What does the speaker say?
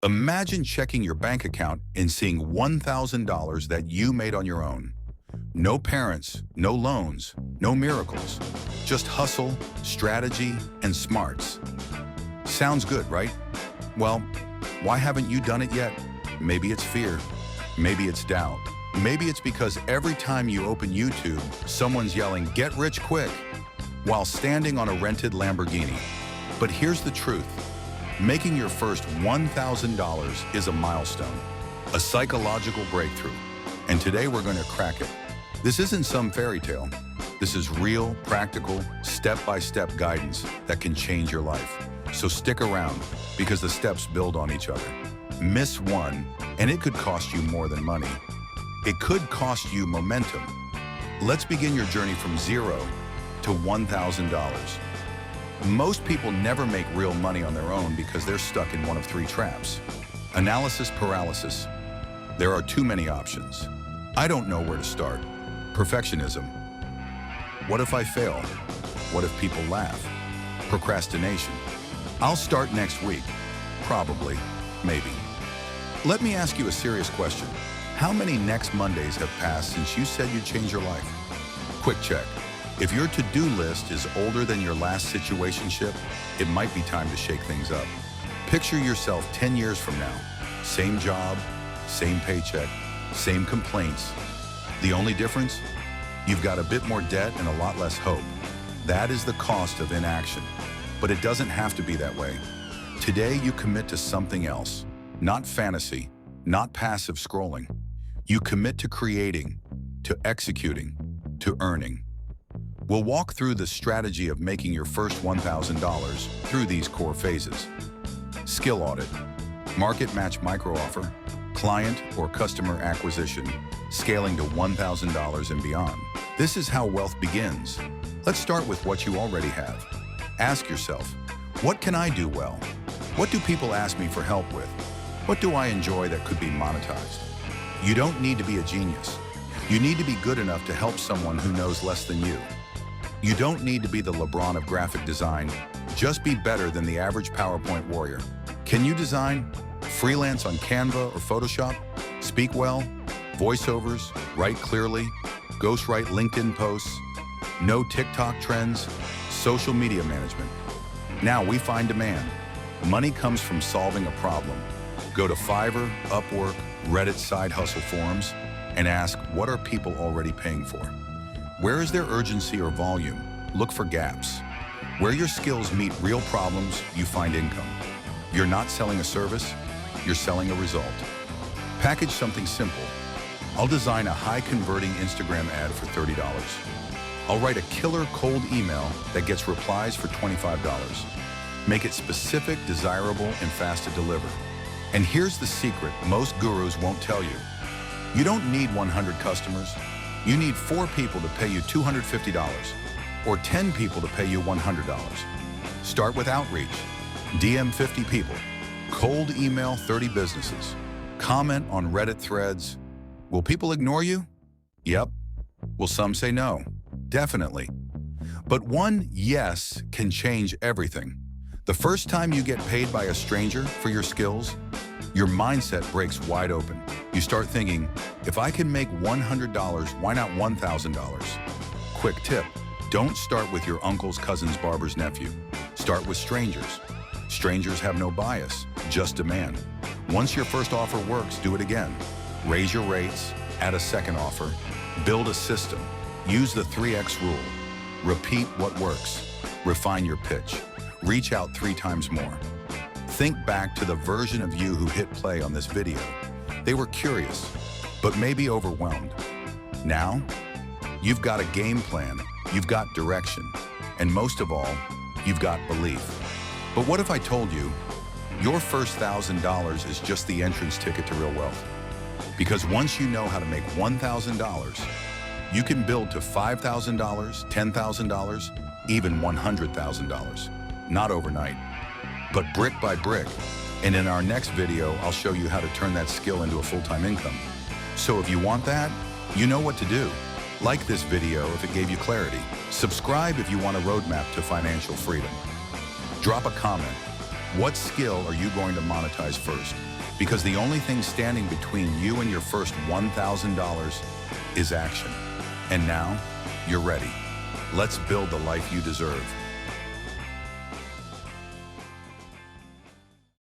Imagine checking your bank account and seeing $1,000 that you made on your own. No parents, no loans, no miracles. Just hustle, strategy, and smarts. Sounds good, right? Well, why haven't you done it yet? Maybe it's fear. Maybe it's doubt. Maybe it's because every time you open YouTube, someone's yelling, "Get rich quick," while standing on a rented Lamborghini. But here's the truth. Making your first $1,000 is a milestone, a psychological breakthrough. And today we're going to crack it. This isn't some fairy tale. This is real, practical, step-by-step guidance that can change your life. So stick around, because the steps build on each other. Miss one, and it could cost you more than money. It could cost you momentum. Let's begin your journey from zero to $1,000. Most people never make real money on their own because they're stuck in one of three traps. Analysis paralysis. There are too many options. I don't know where to start. Perfectionism. What if I fail? What if people laugh? Procrastination. I'll start next week. Probably. Maybe. Let me ask you a serious question. How many next Mondays have passed since you said you'd change your life? Quick check. If your to-do list is older than your last situationship, it might be time to shake things up. Picture yourself 10 years from now. Same job, same paycheck, same complaints. The only difference? You've got a bit more debt and a lot less hope. That is the cost of inaction. But it doesn't have to be that way. Today you commit to something else. Not fantasy, not passive scrolling. You commit to creating, to executing, to earning. We'll walk through the strategy of making your first $1,000 through these core phases. Skill audit, market match micro offer, client or customer acquisition, scaling to $1,000 and beyond. This is how wealth begins. Let's start with what you already have. Ask yourself, what can I do well? What do people ask me for help with? What do I enjoy that could be monetized? You don't need to be a genius. You need to be good enough to help someone who knows less than you. You don't need to be the LeBron of graphic design. Just be better than the average PowerPoint warrior. Can you design? Freelance on Canva or Photoshop? Speak well? Voiceovers? Write clearly? Ghostwrite LinkedIn posts? Know TikTok trends? Social media management. Now we find demand. Money comes from solving a problem. Go to Fiverr, Upwork, Reddit side hustle forums, and ask, what are people already paying for? Where is there urgency or volume? Look for gaps. Where your skills meet real problems, you find income. You're not selling a service, you're selling a result. Package something simple. I'll design a high-converting Instagram ad for $30. I'll write a killer cold email that gets replies for $25. Make it specific, desirable, and fast to deliver. And here's the secret most gurus won't tell you. You don't need 100 customers. You need 4 people to pay you $250 or 10 people to pay you $100. Start with outreach. DM 50 people. Cold email 30 businesses. Comment on Reddit threads. Will people ignore you? Yep. Will some say no? Definitely. But one yes can change everything. The first time you get paid by a stranger for your skills, your mindset breaks wide open. You start thinking, if I can make $100, why not $1,000? Quick tip, don't start with your uncle's cousin's barber's nephew. Start with strangers. Strangers have no bias, just demand. Once your first offer works, do it again. Raise your rates, add a second offer, build a system. Use the 3X rule. Repeat what works. Refine your pitch. Reach out 3 times more. Think back to the version of you who hit play on this video. They were curious, but maybe overwhelmed. Now, you've got a game plan, you've got direction, and most of all, you've got belief. But what if I told you, your first $1,000 is just the entrance ticket to real wealth? Because once you know how to make $1,000, you can build to $5,000, $10,000, even $100,000. Not overnight, but brick by brick. And in our next video, I'll show you how to turn that skill into a full-time income. So if you want that, you know what to do. Like this video if it gave you clarity. Subscribe if you want a roadmap to financial freedom. Drop a comment. What skill are you going to monetize first? Because the only thing standing between you and your first $1,000 is action. And now, you're ready. Let's build the life you deserve.